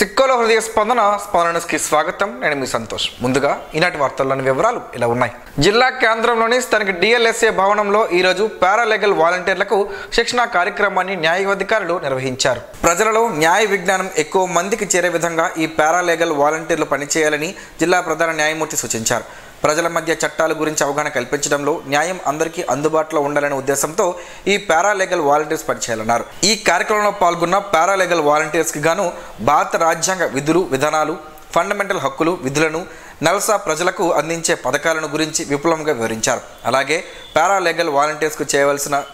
సిక్కోలో హృదయ స్పందనకి స్వాగతం. నేను మీ సంతోష్. ముందుగా ఈనాటి వార్తల్లోని వివరాలు ఇలా ఉన్నాయి. జిల్లా కేంద్రంలోని స్థానిక డిఎల్ఎస్ఏ భవనంలో ఈరోజు పారాలీగల్ వాలంటీర్లకు శిక్షణా కార్యక్రమాన్ని న్యాయాధికారులు నిర్వహించారు. ప్రజలలో న్యాయ విజ్ఞానం ఎక్కువ మందికి చేరే విధంగా ఈ పారాలీగల్ వాలంటీర్లు పనిచేయాలని జిల్లా ప్రధాన న్యాయమూర్తి సూచించారు. ప్రజల మధ్య చట్టాల గురించి అవగాహన కల్పించడంలో న్యాయం అందరికీ అందుబాటులో ఉండాలనే ఉద్దేశంతో ఈ పారాలీగల్ వాలంటీర్స్ పనిచేయాలన్నారు. ఈ కార్యక్రమంలో పాల్గొన్న పారాలీగల్ వాలంటీర్స్కి గాను భారత రాజ్యాంగ విధులు, విధానాలు, ఫండమెంటల్ హక్కులు, విధులను, నల్సా ప్రజలకు అందించే పథకాలను గురించి విపులంగా వివరించారు. అలాగే పారాలీగల్ వాలంటీర్స్కు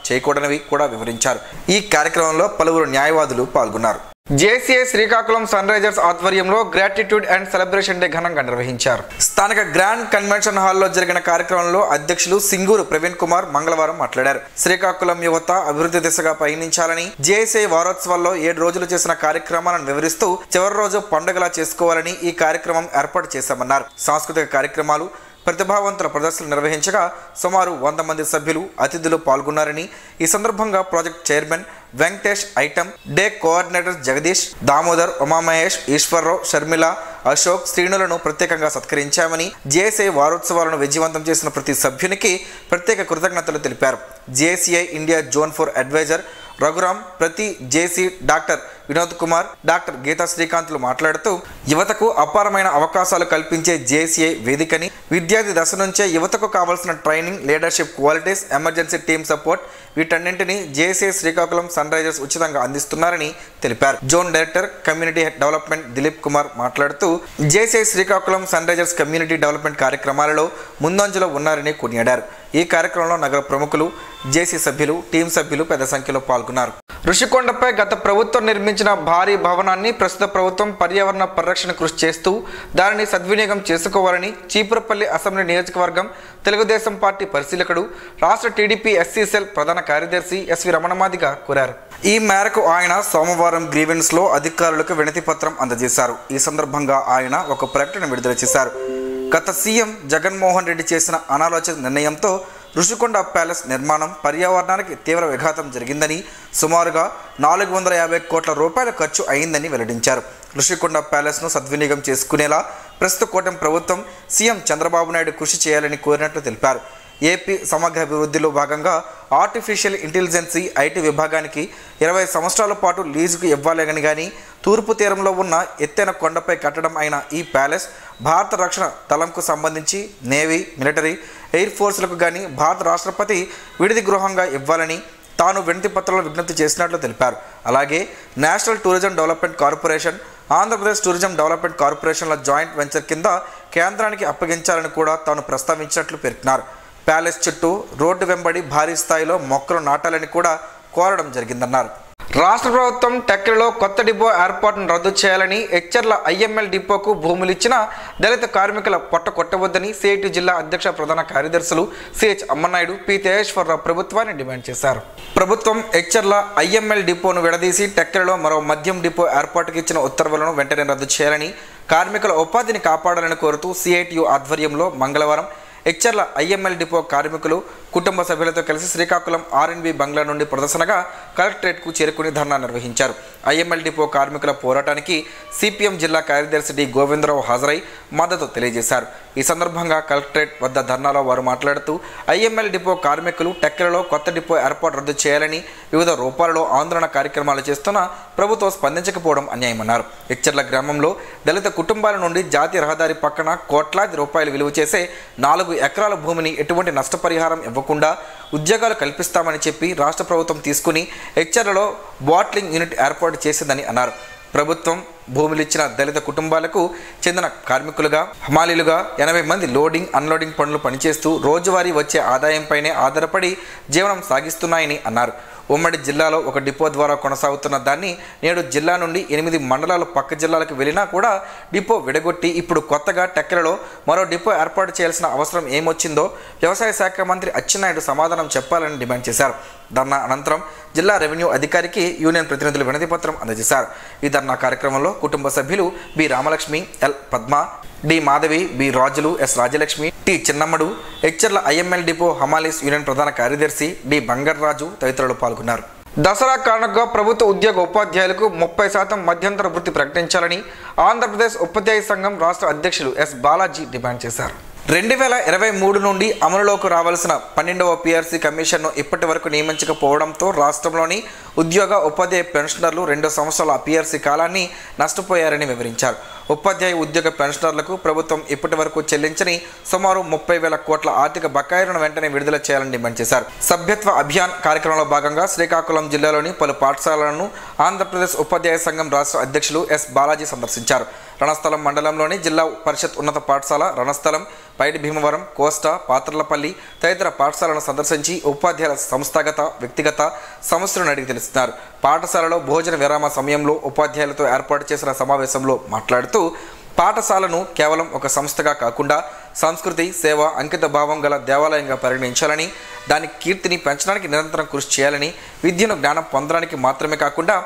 చేయకూడనివి కూడా వివరించారు. ఈ కార్యక్రమంలో పలువురు న్యాయవాదులు పాల్గొన్నారు. జేసీఐ శ్రీకాకుళం సన్ రైజర్స్ ఆధ్వర్యంలో గ్రాటిట్యూడ్ అండ్ సెలబ్రేషన్ డే ఘనంగా నిర్వహించారు. స్థానిక గ్రాండ్ కన్వెన్షన్ హాల్లో జరిగిన కార్యక్రమంలో అధ్యక్షులు సింగూరు ప్రవీణ్ కుమార్ మంగళవారం మాట్లాడారు. శ్రీకాకుళం యువత అభివృద్ధి దిశగా పయనించాలని, జేసీఐ వారోత్సవాల్లో 7 రోజులు చేసిన కార్యక్రమాలను వివరిస్తూ చివరి రోజు పండుగలా చేసుకోవాలని ఈ కార్యక్రమం ఏర్పాటు చేశామన్నారు. సాంస్కృతిక కార్యక్రమాలు, ప్రతిభావంతుల ప్రదర్శనలు నిర్వహించగా సుమారు 100 మంది సభ్యులు, అతిథులు పాల్గొన్నారని ఈ సందర్భంగా project chairman Venkatesh, item day coordinators Jagadish, Damodar, Umamahesh, Eshwarrao, Sharmila, Ashok, శ్రీనులను ప్రత్యేకంగా సత్కరించామని, జేసీఐ వారోత్సవాలను విజయవంతం చేసిన ప్రతి సభ్యునికి ప్రత్యేక కృతజ్ఞతలు తెలిపారు. JCI India zone 4 adviser Raghuram, ప్రతి JC doctor Vinod Kumar, doctor Geeta శ్రీకాంత్లు మాట్లాడుతూ యువతకు అపారమైన అవకాశాలు కల్పించే జేసీఐ వేదికని, విద్యార్థి దశ నుంచే యువతకు కావాల్సిన training, leadership qualities, emergency team support వీటన్నింటినీ జేసీఐ శ్రీకాకుళం సన్ రైజర్స్ ఉచితంగా అందిస్తున్నారని తెలిపారు. Zone director community development Dilip Kumar మాట్లాడుతూ JCI Srikakulam sun risers community development కార్యక్రమాలలో ముందంజలో ఉన్నారని కొనియాడారు. ఈ కార్యక్రమంలో నగర ప్రముఖులు, జేసీ సభ్యులు, టీం సభ్యులు పెద్ద సంఖ్యలో పాల్గొన్నారు. ఋషికొండపై గత ప్రభుత్వం నిర్మించిన భారీ భవనాన్ని ప్రస్తుత ప్రభుత్వం పర్యావరణ పరిరక్షణ కృషి చేస్తూ దానిని సద్వినియోగం చేసుకోవాలని చీపురపల్లి అసెంబ్లీ నియోజకవర్గం తెలుగుదేశం పార్టీ పరిశీలకుడు, రాష్ట్ర టీడీపీ ఎస్సీ సెల్ ప్రధాన కార్యదర్శి ఎస్వి రమణమాదిగ కోరారు. ఈ మేరకు ఆయన సోమవారం గ్రీవెన్స్లో అధికారులకు వినతి పత్రం అందజేశారు. ఈ సందర్భంగా ఆయన ఒక ప్రకటన విడుదల చేశారు. గత సీఎం జగన్మోహన్ రెడ్డి చేసిన అనాలోచిత నిర్ణయంతో ఋషికొండ ప్యాలెస్ నిర్మాణం పర్యావరణానికి తీవ్ర విఘాతం జరిగిందని, సుమారుగా 450 కోట్ల రూపాయల ఖర్చు అయిందని వెల్లడించారు. ఋషికొండ ప్యాలెస్ను సద్వినియోగం చేసుకునేలా ప్రస్తుత కూటమి ప్రభుత్వం సీఎం చంద్రబాబు నాయుడు కృషి చేయాలని కోరినట్లు తెలిపారు. ఏపీ సమగ్ర అభివృద్ధిలో భాగంగా ఆర్టిఫిషియల్ ఇంటెలిజెన్సీ ఐటీ విభాగానికి 20 సంవత్సరాల పాటు లీజుకు ఇవ్వాలని కానీ, తూర్పు తీరంలో ఉన్న ఎత్తైన కొండపై కట్టడం అయిన ఈ ప్యాలెస్ భారత రక్షణ దళంకు సంబంధించి నేవీ, మిలిటరీ, ఎయిర్ ఫోర్స్లకు కానీ భారత రాష్ట్రపతి విడిది గృహంగా ఇవ్వాలని తాను వినతి పత్రంలో విజ్ఞప్తి చేసినట్లు తెలిపారు. అలాగే national tourism development corporation, Andhra Pradesh tourism development కార్పొరేషన్ల జాయింట్ వెంచర్ కింద కేంద్రానికి అప్పగించాలని కూడా తాను ప్రస్తావించినట్లు పేర్కొన్నారు. ప్యాలెస్ చుట్టూ రోడ్డు వెంబడి భారీ స్థాయిలో మొక్కలు నాటాలని కూడా కోరడం జరిగిందన్నారు. రాష్ట్ర ప్రభుత్వం టెక్కలిలో కొత్త డిపో ఏర్పాటును రద్దు చేయాలని, ఎచ్చర్ల ఐఎంఎల్ డిపోకు భూములు ఇచ్చిన దళిత కార్మికుల పొట్ట కొట్టవద్దని సిఐటి జిల్లా అధ్యక్ష ప్రధాన కార్యదర్శులు సిహెచ్ అమ్మనాయుడు, పి తేజేశ్వరరావు ప్రభుత్వాన్ని డిమాండ్ చేశారు. ప్రభుత్వం ఎచ్చర్ల ఐఎంఎల్ డిపోను విడదీసి టెక్కలిలో మరో మద్యం డిపో ఏర్పాటుకు ఇచ్చిన ఉత్తర్వులను వెంటనే రద్దు చేయాలని, కార్మికుల ఉపాధిని కాపాడాలని కోరుతూ సిఐటియు ఆధ్వర్యంలో మంగళవారం ఎచ్చర్ల ఐఎంఎల్ డిపో కార్మికులు కుటుంబ సభ్యులతో కలిసి శ్రీకాకుళం ఆర్ఎన్బి బంగ్లా నుండి ప్రదర్శనగా కలెక్టరేట్కు చేరుకుని ధర్నా నిర్వహించారు. ఐఎంఎల్ డిపో కార్మికుల పోరాటానికి సిపిఎం జిల్లా కార్యదర్శి డి గోవిందరావు హాజరై మద్దతు తెలియజేశారు. ఈ సందర్భంగా కలెక్టరేట్ వద్ద ధర్నాలో వారు మాట్లాడుతూ ఐఎంఎల్ డిపో కార్మికులు టెక్కలలో కొత్త డిపో ఏర్పాటు రద్దు చేయాలని, వివిధ రూపాలలో ఆందోళన కార్యక్రమాలు చేస్తున్న ప్రభుత్వం స్పందించకపోవడం అన్యాయమన్నారు. ఎచ్చర్ల గ్రామంలో దళిత కుటుంబాల నుండి జాతీయ రహదారి పక్కన కోట్లాది రూపాయలు విలువ చేసే 4 ఎకరాల భూమిని ఎటువంటి నష్టపరిహారం ఇవ్వకుండా ఉద్యోగాలు కల్పిస్తామని చెప్పి రాష్ట్ర ప్రభుత్వం తీసుకుని ఎచ్చర్లలో బాట్లింగ్ యూనిట్ ఏర్పాటు చేసిందని అన్నారు. ప్రభుత్వం భూములిచ్చిన దళిత కుటుంబాలకు చెందిన కార్మికులుగా, హమాలీలుగా 80 మంది లోడింగ్, అన్లోడింగ్ పనులు పనిచేస్తూ రోజువారీ వచ్చే ఆదాయంపైనే ఆధారపడి జీవనం సాగిస్తున్నాయని అన్నారు. ఉమ్మడి జిల్లాలో ఒక డిపో ద్వారా కొనసాగుతున్న దాన్ని నేడు జిల్లా నుండి 8 మండలాలు పక్క జిల్లాలకు వెళ్ళినా కూడా డిపో విడగొట్టి ఇప్పుడు కొత్తగా టెక్కలలో మరో డిపో ఏర్పాటు చేయాల్సిన అవసరం ఏమొచ్చిందో వ్యవసాయ శాఖ మంత్రి అచ్చెన్నాయుడు సమాధానం చెప్పాలని డిమాండ్ చేశారు. ధర్నా అనంతరం జిల్లా రెవెన్యూ అధికారికి యూనియన్ ప్రతినిధులు వినతి పత్రం అందజేశారు. ఈ ధర్నా కార్యక్రమంలో కుటుంబ సభ్యులు B Ramalakshmi, L Padma, D Madhavi, B Rajulu, S Rajalakshmi, T Chinnammadu, Etcherla IML depot హమాలీస్ యూనియన్ ప్రధాన కార్యదర్శి డి బంగర్రాజు తదితరులు పాల్గొన్నారు. దసరా కానుకగా ప్రభుత్వ ఉద్యోగ ఉపాధ్యాయులకు 30% మధ్యంతర వృత్తి ప్రకటించాలని ఆంధ్రప్రదేశ్ ఉపాధ్యాయ సంఘం రాష్ట్ర అధ్యక్షులు ఎస్ బాలాజీ డిమాండ్ చేశారు. 2023 నుండి అమలులోకి రావాల్సిన 12వ PRC కమిషన్ను ఇప్పటి వరకు నియమించకపోవడంతో రాష్ట్రంలోని ఉద్యోగ ఉపాధ్యాయ పెన్షనర్లు 2 సంవత్సరాల PRC కాలాన్ని నష్టపోయారని వివరించారు. ఉపాధ్యాయ ఉద్యోగ పెన్షనర్లకు ప్రభుత్వం ఇప్పటి వరకు చెల్లించని సుమారు 30,000 కోట్ల ఆర్థిక బకాయిలను వెంటనే విడుదల చేయాలని డిమాండ్ చేశారు. సభ్యత్వ అభియాన్ కార్యక్రమంలో భాగంగా శ్రీకాకుళం జిల్లాలోని పలు పాఠశాలలను ఆంధ్రప్రదేశ్ ఉపాధ్యాయ సంఘం రాష్ట్ర అధ్యక్షులు ఎస్ బాలాజీ సందర్శించారు. రణస్థలం మండలంలోని జిల్లా పరిషత్ ఉన్నత పాఠశాల రణస్థలం, పైడి భీమవరం, కోస్టా, పాత్రలపల్లి తదితర పాఠశాలను సందర్శించి ఉపాధ్యాయుల సంస్థాగత వ్యక్తిగత సమస్యలను అడిగి తెలుస్తున్నారు. పాఠశాలలో భోజన విరామ సమయంలో ఉపాధ్యాయులతో ఏర్పాటు చేసిన సమావేశంలో మాట్లాడుతూ పాఠశాలను కేవలం ఒక సంస్థగా కాకుండా సంస్కృతి, సేవ, అంకిత భావం గల దేవాలయంగా పరిగణించాలని, దాని కీర్తిని పెంచడానికి నిరంతరం కృషి చేయాలని, విద్యను జ్ఞానం పొందడానికి మాత్రమే కాకుండా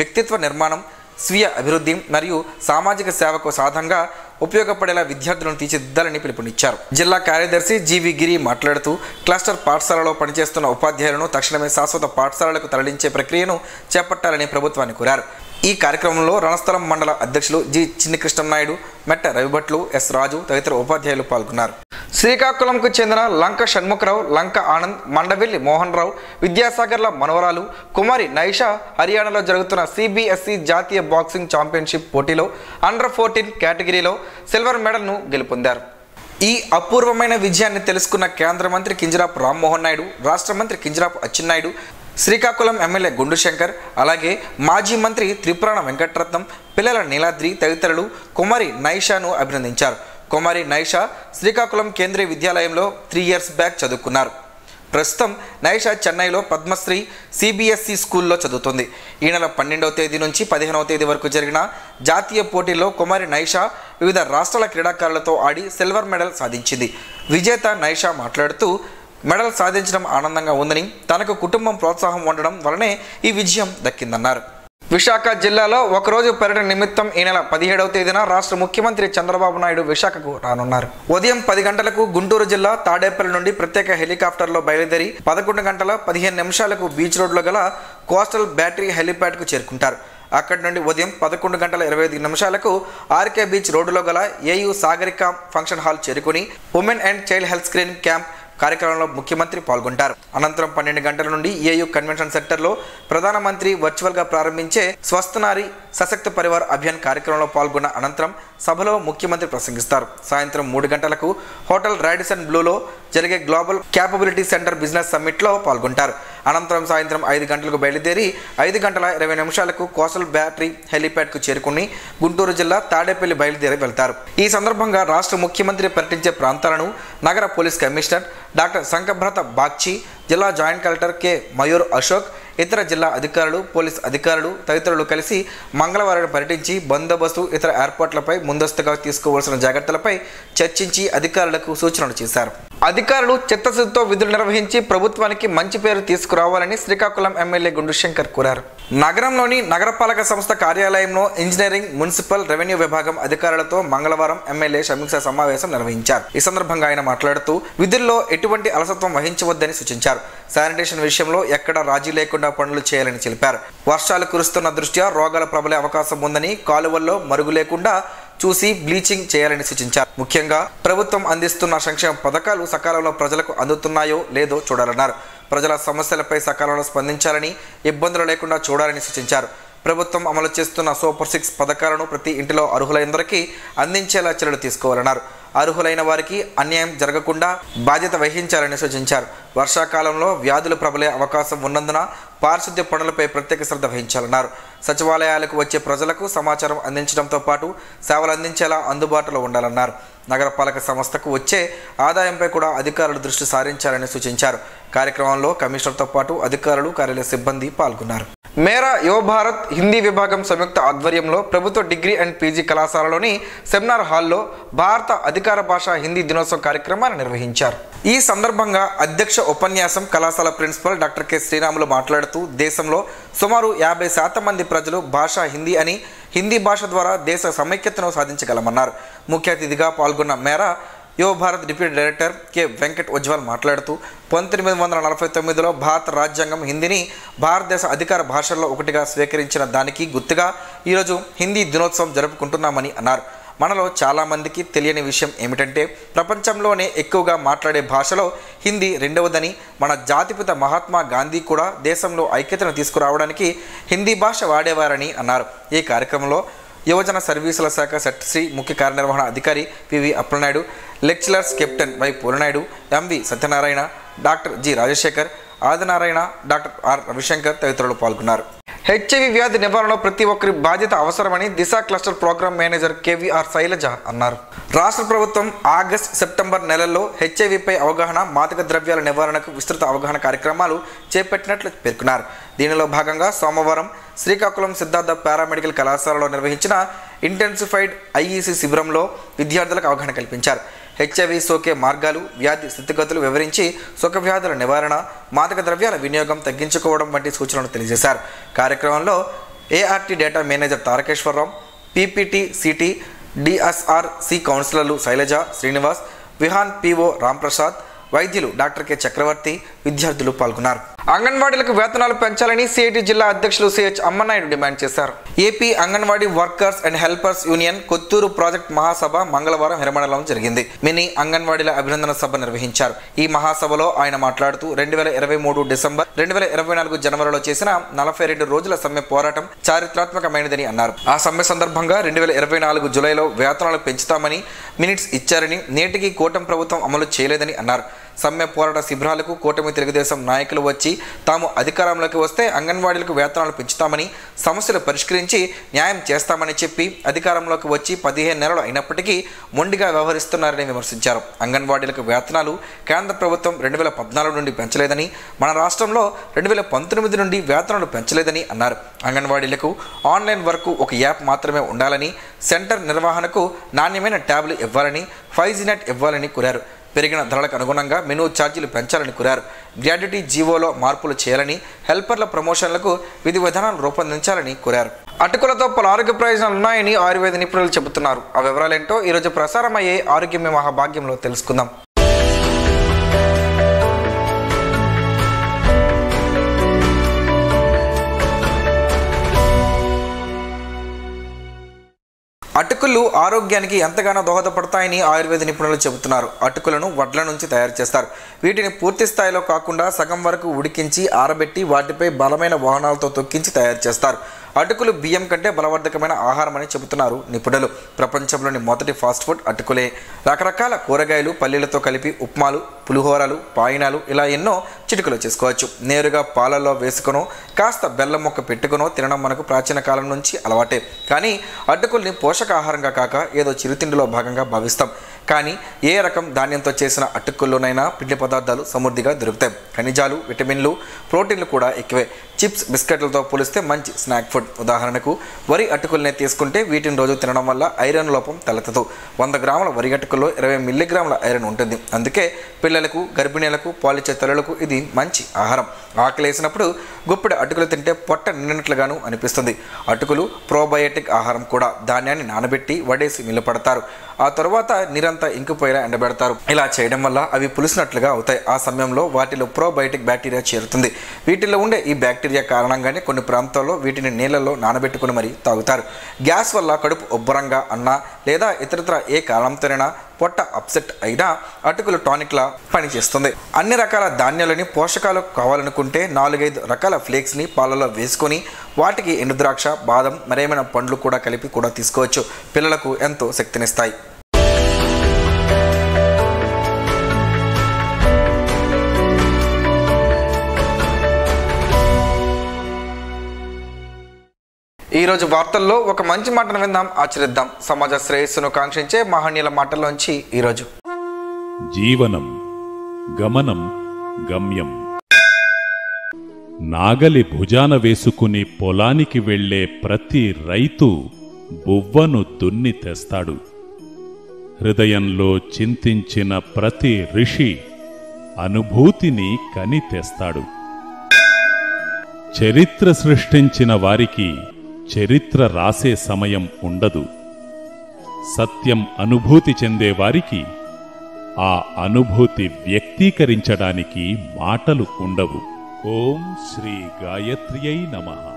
వ్యక్తిత్వ నిర్మాణం, స్వీయ అభివృద్ధి మరియు సామాజిక సేవకు సాధనంగా ఉపయోగపడేలా విద్యార్థులను తీర్చిదిద్దాలని పిలుపునిచ్చారు. జిల్లా కార్యదర్శి జీవి గిరి మాట్లాడుతూ క్లస్టర్ పాఠశాలలో పనిచేస్తున్న ఉపాధ్యాయులను తక్షణమే శాశ్వత పాఠశాలలకు తరలించే ప్రక్రియను చేపట్టాలని ప్రభుత్వాన్ని కోరారు. ఈ కార్యక్రమంలో రణస్థలం మండల అధ్యక్షులు జి చిన్నికృష్ణనాయుడు, మెట్ట రవిభట్లు, ఎస్ రాజు తదితర ఉపాధ్యాయులు పాల్గొన్నారు. శ్రీకాకుళంకు చెందిన లంక షణ్ముఖరావు, లంక ఆనంద్, మండవెల్లి మోహన్ రావు విద్యాసాగర్ల మనవరాలు కుమారి నైషా హర్యానాలో జరుగుతున్న CBSE జాతీయ బాక్సింగ్ ఛాంపియన్షిప్ పోటీలో అండర్ 14 కేటగిరీలో సిల్వర్ మెడల్ను గెలుపొందారు. ఈ అపూర్వమైన విజయాన్ని తెలుసుకున్న కేంద్ర మంత్రి కింజరాపు రామ్మోహన్ నాయుడు, రాష్ట్ర మంత్రి కింజరాపు అచ్చెన్నాయుడు, శ్రీకాకుళం ఎమ్మెల్యే గుండు శంకర్, అలాగే మాజీ మంత్రి త్రిపురాణ వెంకటరత్నం, పిల్లల నీలాద్రి తదితరులు కుమారి నైషాను అభినందించారు. కుమారి నైషా శ్రీకాకుళం కేంద్రీయ విద్యాలయంలో 3 years బ్యాక్ చదువుకున్నారు. ప్రస్తుతం నైషా చెన్నైలో పద్మశ్రీ CBSE స్కూల్లో చదువుతుంది. ఈ నెల 12వ తేదీ నుంచి 15వ తేదీ వరకు జరిగిన జాతీయ పోటీల్లో కుమారి నైషా వివిధ రాష్ట్రాల క్రీడాకారులతో ఆడి సిల్వర్ మెడల్ సాధించింది. విజేత నైషా మాట్లాడుతూ మెడల్ సాధించడం ఆనందంగా ఉందని, తనకు కుటుంబం ప్రోత్సాహం ఉండడం వలనే ఈ విజయం దక్కిందన్నారు. విశాఖ జిల్లాలో ఒకరోజు పర్యటన నిమిత్తం ఈ నెల 17వ తేదీన రాష్ట్ర ముఖ్యమంత్రి చంద్రబాబు నాయుడు విశాఖకు రానున్నారు. ఉదయం 10 గంటలకు గుంటూరు జిల్లా తాడేపల్లి నుండి ప్రత్యేక హెలికాప్టర్లో బయలుదేరి 11 గంటల 15 నిమిషాలకు బీచ్ రోడ్లో గల కోస్టల్ బ్యాటరీ హెలిప్యాడ్కు చేరుకుంటారు. అక్కడి నుండి ఉదయం 11 గంటల 25 నిమిషాలకు RK బీచ్ రోడ్డులో గల AU సాగరిక ఫంక్షన్ హాల్ చేరుకుని women and child health screening camp కార్యక్రమంలో ముఖ్యమంత్రి పాల్గొంటారు. అనంతరం 12 గంటల నుండి AU కన్వెన్షన్ సెంటర్లో ప్రధానమంత్రి వర్చువల్గా ప్రారంభించే స్వస్థనారి సశక్త పరివార్ అభియాన్ కార్యక్రమంలో పాల్గొన్న అనంతరం సభలో ముఖ్యమంత్రి ప్రసంగిస్తారు. సాయంత్రం 3 గంటలకు హోటల్ రాడిసన్ బ్లూలో జరిగే గ్లోబల్ క్యాపబిలిటీ సెంటర్ బిజినెస్ సమ్మిట్లో పాల్గొంటారు. అనంతరం సాయంత్రం 5 గంటలకు బయలుదేరి 5 గంటల 20 నిమిషాలకు కోస్టల్ బ్యాటరీ హెలిప్యాడ్కు చేరుకుని గుంటూరు జిల్లా తాడేపల్లి బయలుదేరి వెళ్తారు. ఈ సందర్భంగా రాష్ట్ర ముఖ్యమంత్రి పర్యటించే ప్రాంతాలను నగర police commissioner doctor Shankhabrata Bagchi, జిల్లా joint collector K Mayur Ashok, ఇతర జిల్లా అధికారులు, పోలీస్ అధికారులు తదితరులు కలిసి మంగళవారం పర్యటించి బందోబస్తు, ఇతర ఏర్పాట్లపై ముందస్తుగా తీసుకోవాల్సిన జాగ్రత్తలపై చర్చించి అధికారులకు సూచనలు చేశారు. అధికారులు చిత్తశుద్ధితో విధులు నిర్వహించి ప్రభుత్వానికి మంచి పేరు తీసుకురావాలని శ్రీకాకుళం ఎమ్మెల్యే గుండు శంకర్ కోరారు. నగరంలోని నగరపాలక సంస్థ కార్యాలయంలో ఇంజనీరింగ్, మున్సిపల్, రెవెన్యూ విభాగం అధికారులతో మంగళవారం ఎమ్మెల్యే సమీక్షా సమావేశం నిర్వహించారు. ఈ సందర్భంగా ఆయన మాట్లాడుతూ విధుల్లో ఎటువంటి అలసత్వం వహించవద్దని సూచించారు. శానిటేషన్ విషయంలో ఎక్కడా రాజీ లేకుండా పనులు చేయాలని తెలిపారు. వర్షాలు కురుస్తున్న దృష్ట్యా రోగాలు ప్రబలే అవకాశం ఉందని కాలువల్లో మరుగు లేకుండా చూసి బ్లీచింగ్ చేయాలని సూచించారు. ముఖ్యంగా ప్రభుత్వం అందిస్తున్న సంక్షేమ పథకాలు సకాలంలో ప్రజలకు అందుతున్నాయో లేదో చూడాలన్నారు. ప్రజల సమస్యలపై సకాలంలో స్పందించాలని, ఇబ్బందులు లేకుండా చూడాలని సూచించారు. ప్రభుత్వం అమలు చేస్తున్న సూపర్ 6 పథకాలను ప్రతి ఇంటిలో అర్హులైనందరికీ అందించేలా చర్యలు తీసుకోవాలన్నారు. అర్హులైన వారికి అన్యాయం జరగకుండా బాధ్యత వహించాలని సూచించారు. వర్షాకాలంలో వ్యాధులు ప్రబలే అవకాశం ఉన్నందున పారిశుద్ధ్య పనులపై ప్రత్యేక శ్రద్ధ వహించాలన్నారు. సచివాలయాలకు వచ్చే ప్రజలకు సమాచారం అందించడంతో పాటు సేవలు అందించేలా అందుబాటులో ఉండాలన్నారు. నగరపాలక సంస్థకు వచ్చే ఆదాయంపై కూడా అధికారులు దృష్టి సారించాలని సూచించారు. కార్యక్రమంలో కమిషనర్తో పాటు అధికారులు, కార్యాలయ సిబ్బంది పాల్గొన్నారు. మేరా యువ భారత్ హిందీ విభాగం సంయుక్త ఆధ్వర్యంలో ప్రభుత్వ డిగ్రీ అండ్ PG కళాశాలలోని సెమినార్ హాల్లో భారత అధికార భాష హిందీ దినోత్సవం కార్యక్రమాన్ని నిర్వహించారు. ఈ సందర్భంగా అధ్యక్ష ఉపన్యాసం కళాశాల ప్రిన్సిపల్ డాక్టర్ కె శ్రీరాములు మాట్లాడుతూ దేశంలో సుమారు 50% మంది ప్రజలు భాష హిందీ అని, హిందీ భాష ద్వారా దేశ సమైక్యతను సాధించగలమన్నారు. ముఖ్య అతిథిగా పాల్గొన్న మేరా యువ Bharat deputy director K Venkat Ujjwal మాట్లాడుతూ 1949లో భారత రాజ్యాంగం హిందీని భారతదేశ అధికార భాషల్లో ఒకటిగా స్వీకరించిన దానికి గుర్తుగా ఈరోజు హిందీ దినోత్సవం జరుపుకుంటున్నామని అన్నారు. మనలో చాలామందికి తెలియని విషయం ఏమిటంటే ప్రపంచంలోనే ఎక్కువగా మాట్లాడే భాషలో హిందీ రెండవదని, మన జాతిపిత మహాత్మా గాంధీ కూడా దేశంలో ఐక్యతను తీసుకురావడానికి హిందీ భాష వాడేవారని అన్నారు. ఈ కార్యక్రమంలో యువజన సర్వీసుల శాఖ సెక్రటరీ ముఖ్య కార్యనిర్వహణ అధికారి PV Appalanaidu, lecturers captain Y Poolanaidu, MV Satyanarayana, doctor G Rajasekhar, Adinarayana, doctor R Ravishankar తదితరులు పాల్గొన్నారు. హెచ్ఐవి వ్యాధి నివారణలో ప్రతి ఒక్కరి బాధ్యత అవసరమని Disha cluster programme manager KVR Sailaja అన్నారు. రాష్ట్ర ప్రభుత్వం ఆగస్టు, సెప్టెంబర్ నెలల్లో హెచ్ఐవిపై అవగాహన, మాదక ద్రవ్యాల నివారణకు విస్తృత అవగాహన కార్యక్రమాలు చేపట్టినట్లు పేర్కొన్నారు. దీనిలో భాగంగా సోమవారం శ్రీకాకుళం సిద్ధార్థ పారామెడికల్ కళాశాలలో నిర్వహించిన ఇంటెన్సిఫైడ్ ఐఈసీ శిబిరంలో విద్యార్థులకు అవగాహన కల్పించారు. హెచ్ఐవి సోకే మార్గాలు, వ్యాధి స్థితిగతులు వివరించి సోక వ్యాధుల నివారణ, మాదక ద్రవ్యాల వినియోగం తగ్గించుకోవడం వంటి సూచనలు తెలియజేశారు. కార్యక్రమంలో ART data manager Tarakeswararao, PPT city DSR C కౌన్సిలర్లు శైలజ, శ్రీనివాస్, విహాన్ పిఓ రాంప్రసాద్, వైద్యులు డాక్టర్ కె చక్రవర్తి, విద్యార్థులు పాల్గొన్నారు. అంగన్వాడీలకు వేతనాలు పెంచాలని సిఐటి జిల్లా అధ్యక్షులు సిహెచ్ అమ్మనాయుడు డిమాండ్ చేశారు. AP Anganwadi workers and helpers union Kotturu project మహాసభ మంగళవారం హిరమడలో జరిగింది. మినీ అంగన్వాడీల అభినందన సభ నిర్వహించారు. ఈ మహాసభలో ఆయన మాట్లాడుతూ 2023 డిసెంబర్ 2024 జనవరిలో చేసిన 42 రోజుల సమ్మె పోరాటం చారిత్రాత్మకమైనదని అన్నారు. ఆ సమ్మె సందర్భంగా 2024 జూలైలో వేతనాలు పెంచుతామని మినిట్స్ ఇచ్చారని, నేటికి కూటమి ప్రభుత్వం అమలు చేయలేదని అన్నారు. సమ్మె పోరాట శిబిరాలకు కూటమి తెలుగుదేశం నాయకులు వచ్చి తాము అధికారంలోకి వస్తే అంగన్వాడీలకు వేతనాలు పెంచుతామని, సమస్యలు పరిష్కరించి న్యాయం చేస్తామని చెప్పి అధికారంలోకి వచ్చి 15 నెలలు అయినప్పటికీ మొండిగా వ్యవహరిస్తున్నారని విమర్శించారు. అంగన్వాడీలకు వేతనాలు కేంద్ర ప్రభుత్వం 2014 నుండి పెంచలేదని, మన రాష్ట్రంలో 2019 నుండి వేతనాలు పెంచలేదని అన్నారు. అంగన్వాడీలకు ఆన్లైన్ వరకు ఒక యాప్ మాత్రమే ఉండాలని, సెంటర్ నిర్వహణకు నాణ్యమైన ట్యాబ్లు ఇవ్వాలని, 5G నెట్ ఇవ్వాలని కోరారు. పెరిగిన ధరలకు అనుగుణంగా మెనూ ఛార్జీలు పెంచాలని కోరారు. గ్రాడ్యుటీ జీవోలో మార్పులు చేయాలని, హెల్పర్ల ప్రమోషన్లకు విధి విధానాలు రూపొందించాలని కోరారు. అటుకులతో పలు ఆరోగ్య ప్రయోజనాలు ఉన్నాయని ఆయుర్వేద నిపుణులు చెబుతున్నారు. ఆ వివరాలేంటో ఈరోజు ప్రసారమయ్యే ఆరోగ్యమే మహాభాగ్యంలో తెలుసుకుందాం. అటుకులు ఆరోగ్యానికి ఎంతగానో దోహదపడతాయని ఆయుర్వేద నిపుణులు చెబుతున్నారు. అటుకులను వడ్ల నుంచి తయారు చేస్తారు. వీటిని పూర్తి స్థాయిలో కాకుండా సగం వరకు ఉడికించి ఆరబెట్టి వాటిపై బలమైన వాహనాలతో తొక్కించి తయారు చేస్తారు. అటుకులు బియ్యం కంటే బలవర్ధకమైన ఆహారం అని చెబుతున్నారు నిపుణులు. ప్రపంచంలోని మొదటి ఫాస్ట్ ఫుడ్ అటుకులే. రకరకాల కూరగాయలు, పల్లీలతో కలిపి ఉప్మాలు, పులిహోరాలు, పాయనాలు ఇలా ఎన్నో చిటికలు చేసుకోవచ్చు. నేరుగా పాలల్లో వేసుకునో కాస్త బెల్లం ముక్క పెట్టుకునో తినడం మనకు ప్రాచీన కాలం నుంచి అలవాటే. కానీ అటుకుల్ని పోషకాహారంగా కాక ఏదో చిరుతిండిలో భాగంగా భావిస్తాం. కానీ ఏ రకం ధాన్యంతో చేసిన అటుకుల్లోనైనా పిండి పదార్థాలు సమృద్ధిగా దొరుకుతాయి. ఖనిజాలు, విటమిన్లు, ప్రోటీన్లు కూడా ఎక్కువే. చిప్స్, బిస్కెట్లతో పోలిస్తే మంచి స్నాక్ ఫుడ్. ఉదాహరణకు వరి అటుకుల్ని తీసుకుంటే వీటిని రోజు తినడం వల్ల ఐరన్ లోపం తలెత్తదు. 100 గ్రాముల వరి అటుకుల్లో 20 మిల్లీగ్రాముల ఐరన్ ఉంటుంది. అందుకే పిల్లలకు, గర్భిణీలకు, పాలిచ్చే తల్లులకు ఇది మంచి ఆహారం. ఆకలేసినప్పుడు గుప్పెడు అటుకులు తింటే పొట్ట నిండినట్లుగాను అనిపిస్తుంది. అటుకులు ప్రోబయోటిక్ ఆహారం కూడా. ధాన్యాన్ని నానబెట్టి వడేసి నిలబడతారు. ఆ తర్వాత నీరంతా ఇంకిపోయేలా ఎండబెడతారు. ఇలా చేయడం వల్ల అవి పులిసినట్లుగా అవుతాయి. ఆ సమయంలో వాటిలో ప్రోబయోటిక్ బ్యాక్టీరియా చేరుతుంది. వీటిలో ఉండే ఈ బ్యాక్టీరియా కారణంగానే కొన్ని ప్రాంతాల్లో వీటిని నీళ్ళలో నానబెట్టుకుని మరీ తాగుతారు. గ్యాస్ వల్ల కడుపు ఉబ్బరంగా అన్నా లేదా ఇతరత్ర ఏ కారణంతోనైనా పొట్ట అప్సెట్ అయినా అటుకులు టానిక్లా పనిచేస్తుంది. అన్ని రకాల ధాన్యాలని పోషకాలు కావాలనుకుంటే 4-5 రకాల ఫ్లేక్స్ని పాలలో వేసుకొని వాటికి ఎండుద్రాక్ష, బాదం, మరేమైనా పండ్లు కూడా కలిపి కూడా తీసుకోవచ్చు. పిల్లలకు ఎంతో శక్తినిస్తాయి. ఈరోజు వార్తల్లో ఒక మంచి మాటను విందాం, ఆచరిద్దాం. సమాజ శ్రేయస్సును కాంక్షించే మహనీయుల మాటల్లోంచి ఈరోజు. జీవనం గమనం గమ్యం. నాగలి భుజాన వేసుకుని పొలానికి వెళ్లే ప్రతి రైతు బువ్వను దున్ని తెస్తాడు. హృదయంలో చింతించిన ప్రతి ఋషి అనుభూతిని కని తెస్తాడు. చరిత్ర సృష్టించిన వారికి చరిత్ర రాసే సమయం ఉండదు. సత్యం అనుభూతి చెందేవారికి ఆ అనుభూతి వ్యక్తీకరించడానికి మాటలు ఉండవు. ఓం శ్రీ గాయత్ర్యై నమః.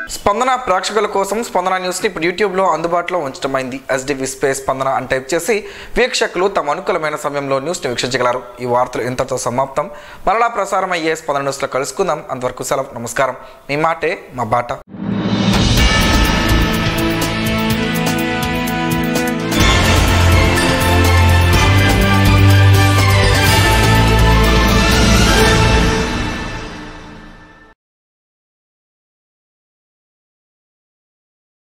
స్పందన ప్రేక్షకుల కోసం స్పందన న్యూస్ని ఇప్పుడు యూట్యూబ్లో అందుబాటులో ఉంచడమైంది. ఎస్డివి స్పేస్ స్పందన అని టైప్ చేసి వీక్షకులు తమ అనుకూలమైన సమయంలో న్యూస్ని వీక్షించగలరు. ఈ వార్తలు ఇంతతో సమాప్తం. మరలా ప్రసారం అయ్యే స్పందన న్యూస్లో కలుసుకుందాం. అంతవరకు సెలవు. నమస్కారం. మీ మాటే మా బాట.